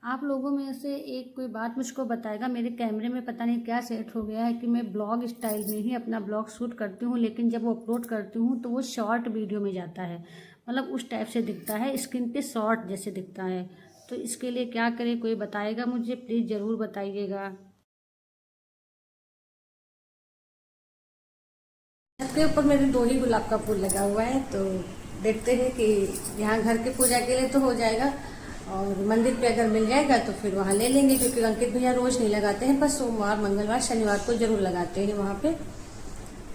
आप लोगों में से एक कोई बात मुझको बताएगा, मेरे कैमरे में पता नहीं क्या सेट हो गया है कि मैं ब्लॉग स्टाइल में ही अपना ब्लॉग शूट करती हूँ, लेकिन जब वो अपलोड करती हूँ तो वो शॉर्ट वीडियो में जाता है। मतलब उस टाइप से दिखता है, स्क्रीन पे शॉर्ट जैसे दिखता है। तो इसके लिए क्या करें, कोई बताएगा मुझे? प्लीज़ ज़रूर बताइएगा। छत के ऊपर मेरे 2 ही गुलाब का फूल लगा हुआ है, तो देखते हैं कि यहाँ घर की पूजा के लिए तो हो जाएगा, और मंदिर पे अगर मिल जाएगा तो फिर वहाँ ले लेंगे, क्योंकि अंकित भैया रोज नहीं लगाते हैं, बस सोमवार मंगलवार शनिवार को जरूर लगाते हैं वहाँ पे।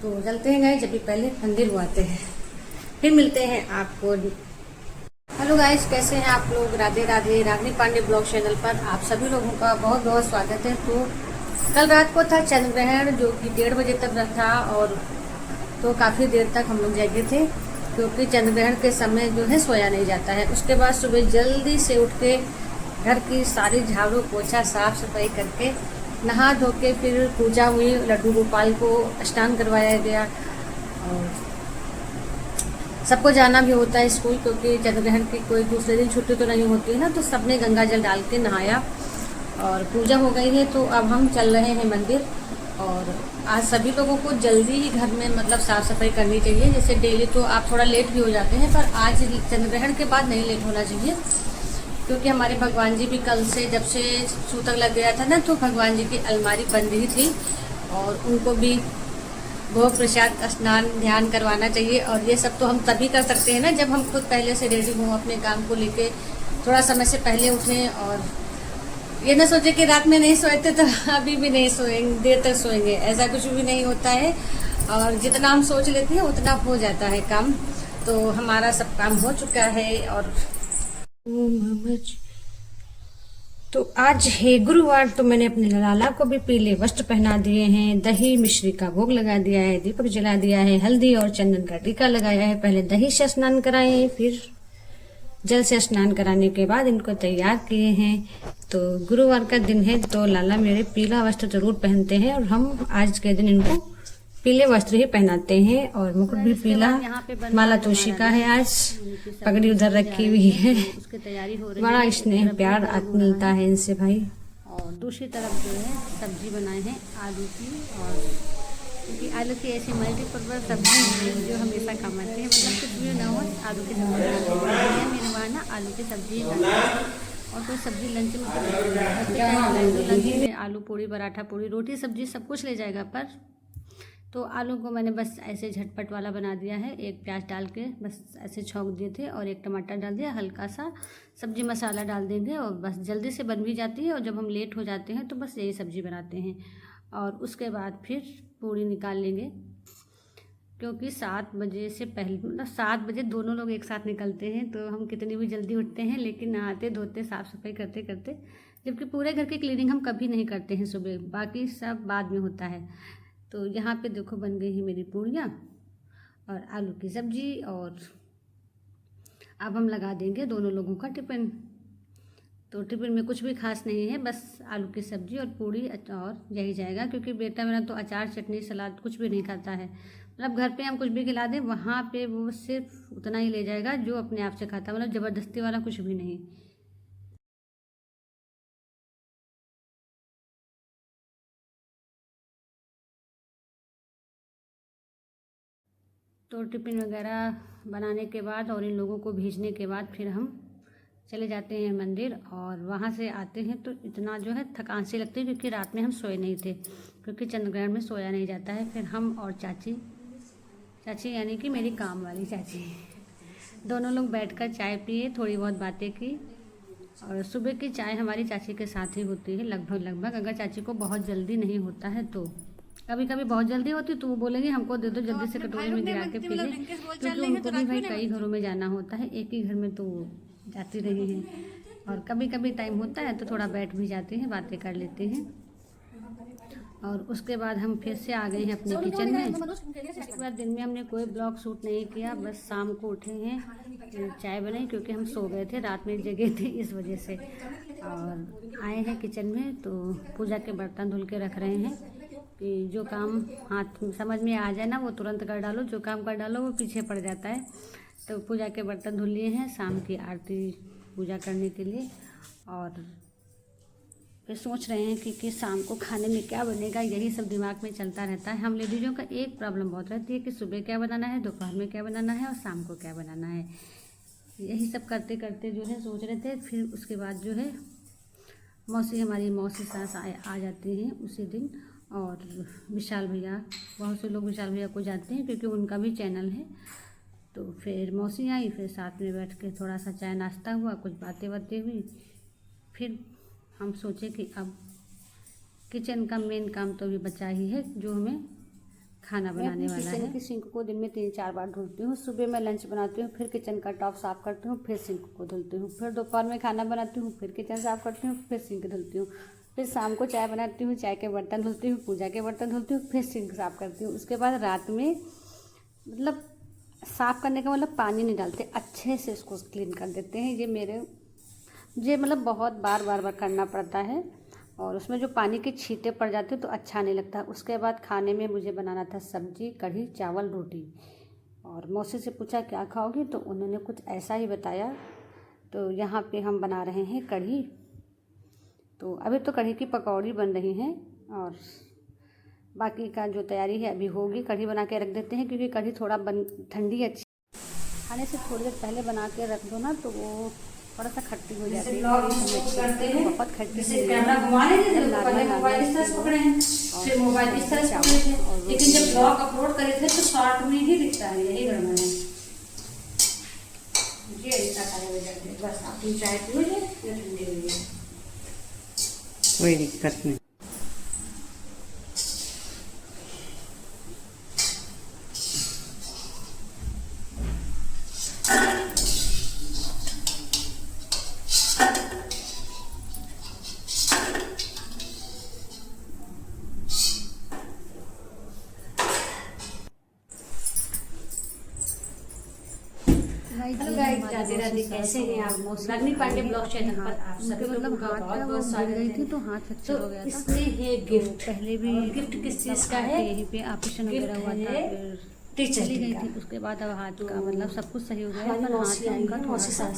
तो चलते हैं गाइस, जब भी पहले मंदिर वो आते हैं, फिर मिलते हैं आपको। हेलो गाइस, कैसे हैं आप लोग? राधे राधे। रागनी पांडे ब्लॉग चैनल पर आप सभी लोगों का बहुत बहुत स्वागत है। तो कल रात को था चंद्र ग्रहण, जो कि 1:30 बजे तक था, और तो काफ़ी देर तक हम लोग जागे थे, क्योंकि चंद्र ग्रहण के समय जो है सोया नहीं जाता है। उसके बाद सुबह जल्दी से उठ के घर की सारी झाड़ू पोछा साफ सफाई करके नहा धो के फिर पूजा हुई। लड्डू गोपाल को स्नान करवाया गया, और सबको जाना भी होता है स्कूल, क्योंकि चंद्र ग्रहण की कोई दूसरे दिन छुट्टी तो नहीं होती है ना। तो सबने गंगा जल डाल के नहाया और पूजा हो गई है। तो अब हम चल रहे हैं मंदिर, और आज सभी लोगों को जल्दी ही घर में मतलब साफ सफाई करनी चाहिए। जैसे डेली तो आप थोड़ा लेट भी हो जाते हैं, पर आज चंद्र ग्रहण के बाद नहीं लेट होना चाहिए, क्योंकि हमारे भगवान जी भी कल से, जब से सूतक लग गया था ना, तो भगवान जी की अलमारी बंद ही थी, और उनको भी भोग प्रसाद स्नान ध्यान करवाना चाहिए। और ये सब तो हम तभी कर सकते हैं ना, जब हम खुद पहले से रेडी हों, अपने काम को लेके थोड़ा समय से पहले उठें, और ये ना सोचे कि रात में नहीं सोए थे तो अभी भी नहीं सोएंगे, देर तक सोएंगे, ऐसा कुछ भी नहीं होता है। और जितना हम सोच लेते हैं उतना हो जाता है काम। तो हमारा सब काम हो चुका है। और तो आज है गुरुवार, तो मैंने अपने लाला को भी पीले वस्त्र पहना दिए हैं, दही मिश्री का भोग लगा दिया है, दीपक जला दिया है, हल्दी और चंदन का टीका लगाया है। पहले दही से स्नान कराए, फिर जल से स्नान कराने के बाद इनको तैयार किए हैं। तो गुरुवार का दिन है, तो लाला मेरे पीला वस्त्र जरूर पहनते हैं, और हम आज के दिन इनको पीले वस्त्र ही पहनाते हैं। और मुकुट भी पीला, माला तोशी का है, आज पगड़ी उधर रखी हुई है। उसकी तैयारी हो रही है। बड़ा स्नेह प्यार मिलता है इनसे भाई। और दूसरी तरफ जो है सब्जी बनाए हैं आलू की, और क्योंकि आलू की ऐसी मल्टीपर्पज सब्जी जो हमेशा खाते हैं, मतलब कुछ भी ना हो, आलू की सब्जी बनाते हैं। मेरे वहाँ ना आलू की सब्जी और कोई सब्जी लंच में, लंच में आलू पूड़ी, पराठा पूड़ी, रोटी सब्जी सब कुछ ले जाएगा। पर तो आलू को मैंने बस ऐसे झटपट वाला बना दिया है, एक प्याज डाल के बस ऐसे छौंक दिए थे, और एक टमाटर डाल दिया, हल्का सा सब्जी मसाला डाल देंगे, और बस जल्दी से बन भी जाती है। और जब हम लेट हो जाते हैं तो बस यही सब्जी बनाते हैं। और उसके बाद फिर पूड़ी निकाल लेंगे, क्योंकि 7 बजे से पहले, मतलब 7 बजे दोनों लोग एक साथ निकलते हैं, तो हम कितनी भी जल्दी उठते हैं, लेकिन नहाते धोते साफ़ सफाई करते करते, जबकि पूरे घर की क्लीनिंग हम कभी नहीं करते हैं सुबह, बाकी सब बाद में होता है। तो यहाँ पे देखो बन गई है मेरी पूड़ियाँ और आलू की सब्जी, और अब हम लगा देंगे दोनों लोगों का टिफ़िन। तो टिफ़िन में कुछ भी खास नहीं है, बस आलू की सब्जी और पूड़ी और यही जाएगा, क्योंकि बेटा मेरा तो अचार चटनी सलाद कुछ भी नहीं खाता है। मतलब घर पे हम कुछ भी खिला दें, वहाँ पे वो सिर्फ उतना ही ले जाएगा जो अपने आप से खाता है, मतलब ज़बरदस्ती वाला कुछ भी नहीं। तो टिफ़िन वगैरह बनाने के बाद और इन लोगों को भेजने के बाद फिर हम चले जाते हैं मंदिर, और वहाँ से आते हैं तो इतना जो है थकान सी लगती है, क्योंकि रात में हम सोए नहीं थे, क्योंकि चंद्र ग्रहण में सोया नहीं जाता है। फिर हम और चाची चाची यानी कि मेरी काम वाली चाची, दोनों लोग बैठकर चाय पिए, थोड़ी बहुत बातें की। और सुबह की चाय हमारी चाची के साथ ही होती है लगभग लगभग। अगर चाची को बहुत जल्दी नहीं होता है तो, कभी कभी बहुत जल्दी होती तो वो बोलेंगे हमको दे दो, जल्दी से कटोरे में गिरा के पी लें, क्योंकि उनको भी भाई कई घरों में जाना होता है, एक ही घर में तो जाती रही हैं। और कभी कभी टाइम होता है तो थोड़ा बैठ भी जाते हैं, बातें कर लेते हैं। और उसके बाद हम फिर से आ गए हैं अपने किचन में। उसके बाद दिन में हमने कोई ब्लॉग शूट नहीं किया, बस शाम को उठे हैं, चाय बनाई, क्योंकि हम सो गए थे रात में, जगे थे इस वजह से। और आए हैं किचन में, तो पूजा के बर्तन धुल के रख रहे हैं, कि जो काम हाथ समझ में आ जाए ना वो तुरंत कर डालो, जो काम कर डालो वो पीछे पड़ जाता है। तो पूजा के बर्तन धुल लिए हैं, शाम की आरती पूजा करने के लिए। और फिर सोच रहे हैं कि शाम को खाने में क्या बनेगा, यही सब दिमाग में चलता रहता है। हम लेडीज़ों का एक प्रॉब्लम बहुत रहती है कि सुबह क्या बनाना है, दोपहर में क्या बनाना है और शाम को क्या बनाना है। यही सब करते करते जो है सोच रहे थे। फिर उसके बाद जो है हमारी मौसी सास आ जाती हैं उसी दिन, और विशाल भैया, बहुत से लोग विशाल भैया को जानते हैं क्योंकि उनका भी चैनल है। तो फिर मौसी आई, फिर साथ में बैठ के थोड़ा सा चाय नाश्ता हुआ, कुछ बातें बातें हुई। फिर हम सोचे कि अब किचन का मेन काम तो अभी बचा ही है, जो हमें खाना बनाने वाला है। किचन की सिंक को दिन में 3-4 बार धुलती हूँ। सुबह मैं लंच बनाती हूँ, फिर किचन का टॉप साफ़ करती हूँ, फिर सिंक को धुलती हूँ। फिर दोपहर में खाना बनाती हूँ, फिर किचन साफ़ करती हूँ, फिर सिंक धुलती हूँ। फिर शाम को चाय बनाती हूँ, चाय के बर्तन धुलती हूँ, पूजा के बर्तन धुलती हूँ, फिर सिंक साफ़ करती हूँ। उसके बाद रात में मतलब साफ़ करने का मतलब पानी नहीं डालते, अच्छे से इसको क्लीन कर देते हैं। ये मतलब बहुत बार करना पड़ता है, और उसमें जो पानी के छींटे पड़ जाते तो अच्छा नहीं लगता। उसके बाद खाने में मुझे बनाना था सब्जी, कढ़ी, चावल, रोटी। और मौसी से पूछा क्या खाओगी, तो उन्होंने कुछ ऐसा ही बताया। तो यहाँ पे हम बना रहे हैं कढ़ी। तो अभी तो कढ़ी की पकौड़ी बन रही हैं, और बाकी का जो तैयारी है अभी होगी। कढ़ी बना के रख देते हैं क्योंकि कढ़ी थोड़ा ठंडी अच्छी, खाने से थोड़ी देर पहले बना के रख दो ना तो वो थोड़ा सा खट्टी हो जाती है। बहुत खट्टी से कैमरा घुमा लेते थे, पहले मोबाइल इस तरह से पकड़े हैं, फिर मोबाइल इस तरह से पकड़े थे, लेकिन जब ब्लॉग अपलोड करे थे तो शॉर्ट में ही दिखता है। यही गड़बड़ है, ये ऐसा खाने में बस अपनी चाय पी लीजिए या ठंडी हो जाए, कोई दिक्कत नहीं। हेलो गाइस, राधे राधे, कैसे हैं आप? रागनी पांडे ब्लॉग चैनल पर आप सभी लोगों का बहुत स्वागत है। तो हाथ फ्रैक्चर हो गया था। इसमें है गिफ्ट। पहले भी गिफ्ट किस चीज का है? यहीं पे ऑपरेशन वगैरह हुआ था, फिर टीचर चली गई थी। उसके बाद अब हाथ का मतलब सब कुछ सही हो गया, पर हाथ का थोड़ा सा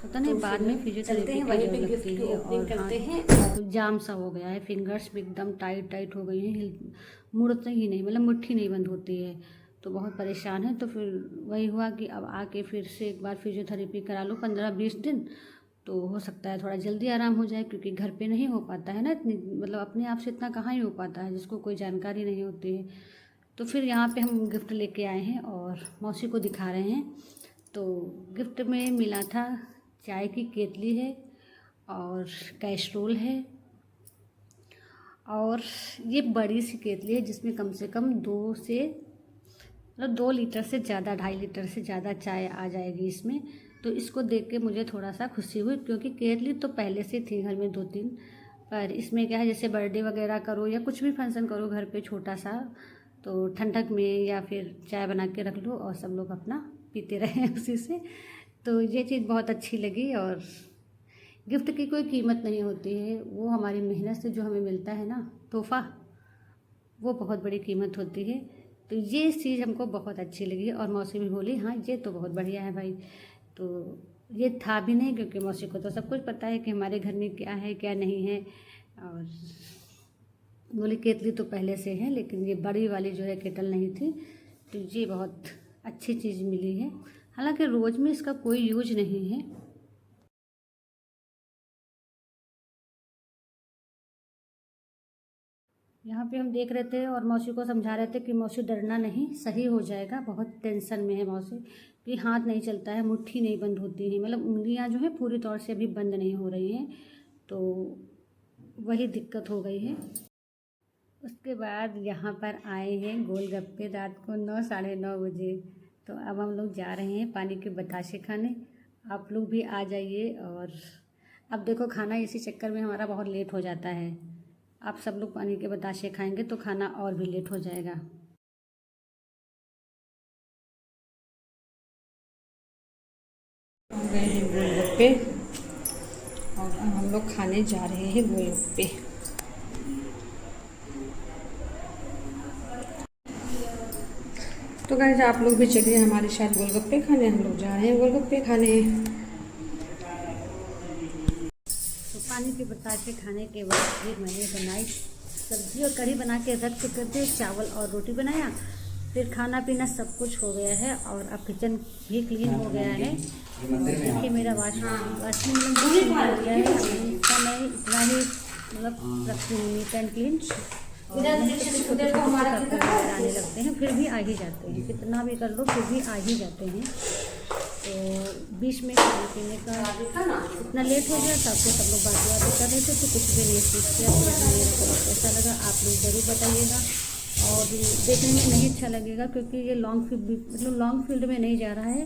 पता नहीं, बाद में फिजियोथेरेपी की जरूरत लगती है। और हाथ जाम सा हो गया है, फिंगर्स भी एकदम टाइट हो गई हैं, मुड़ते ही नहीं, मतलब मुट्ठी नहीं बंद होती है। तो बहुत परेशान है। तो फिर वही हुआ कि अब आके फिर से एक बार फिजियोथेरेपी करा लो 15-20 दिन, तो हो सकता है थोड़ा जल्दी आराम हो जाए, क्योंकि घर पे नहीं हो पाता है ना इतनी, मतलब अपने आप से इतना कहाँ ही हो पाता है जिसको कोई जानकारी नहीं होती है। तो फिर यहाँ पे हम गिफ्ट लेके आए हैं और मौसी को दिखा रहे हैं। तो गिफ्ट में मिला था चाय की केतली है, और कैस्ट्रोल है, और ये बड़ी सी केतली है जिसमें कम से कम 2 लीटर से ज़्यादा, 2.5 लीटर से ज़्यादा चाय आ जाएगी इसमें। तो इसको देख के मुझे थोड़ा सा खुशी हुई, क्योंकि केतली तो पहले से थी घर में 2-3, पर इसमें क्या है, जैसे बर्थडे वगैरह करो या कुछ भी फंक्शन करो घर पे छोटा सा, तो ठंडक में या फिर चाय बना के रख लो और सब लोग अपना पीते रहे उसी से। तो ये चीज़ बहुत अच्छी लगी। और गिफ्ट की कोई कीमत नहीं होती है, वो हमारी मेहनत से जो हमें मिलता है ना तोहफ़ा, वो बहुत बड़ी कीमत होती है। तो ये चीज़ हमको बहुत अच्छी लगी, और मौसी भी बोली हाँ ये तो बहुत बढ़िया है भाई। तो ये था भी नहीं, क्योंकि मौसी को तो सब कुछ पता है कि हमारे घर में क्या है क्या नहीं है। और बोली केतली तो पहले से है, लेकिन ये बड़ी वाली जो है केटल नहीं थी। तो ये बहुत अच्छी चीज़ मिली है, हालांकि रोज़ में इसका कोई यूज नहीं है। यहाँ पे हम देख रहे थे और मौसी को समझा रहे थे कि मौसी डरना नहीं, सही हो जाएगा। बहुत टेंशन में है मौसी कि हाथ नहीं चलता है, मुट्ठी नहीं बंद होती है, मतलब उंगलियाँ जो है पूरी तौर से अभी बंद नहीं हो रही हैं, तो वही दिक्कत हो गई है। उसके बाद यहाँ पर आए हैं गोलगप्पे रात को 9-9:30 बजे। तो अब हम लोग जा रहे हैं पानी के बताशे खाने, आप लोग भी आ जाइए। और अब देखो खाना इसी चक्कर में हमारा बहुत लेट हो जाता है। आप सब लोग पानी के बताशे खाएंगे तो खाना और भी लेट हो जाएगा। गए हैं गोलगप्पे, और अब हम लोग खाने जा रहे हैं गोलगप्पे। तो गाइस आप लोग भी चलिए हमारे साथ गोलगप्पे खाने, हम लोग जा रहे हैं गोलगप्पे खाने। पानी के बता के खाने के बाद फिर मैंने बनाई सब्जी और कढ़ी बना के रख के कर दिए, चावल और रोटी बनाया। फिर खाना पीना सब कुछ हो गया है और अब किचन भी क्लीन हो गया है। देखिए मेरा वाशरूम हो गया है। इसका मैं इतना ही मतलब रखती हूँ नीट एंड क्लीन। छोटे आने लगते हैं फिर भी आ ही जाते हैं, कितना भी कर लो फिर भी आ ही जाते हैं। तो बीच में खाने पीने का इतना लेट हो गया था, तो सब लोग बातें कर रहे थे तो कुछ भी नहीं सीख किया। तो मेरा बहुत कैसा लगा आप लोग ज़रूर बताइएगा, और देखने में नहीं अच्छा लगेगा क्योंकि ये लॉन्ग फील्ड में नहीं जा रहा है।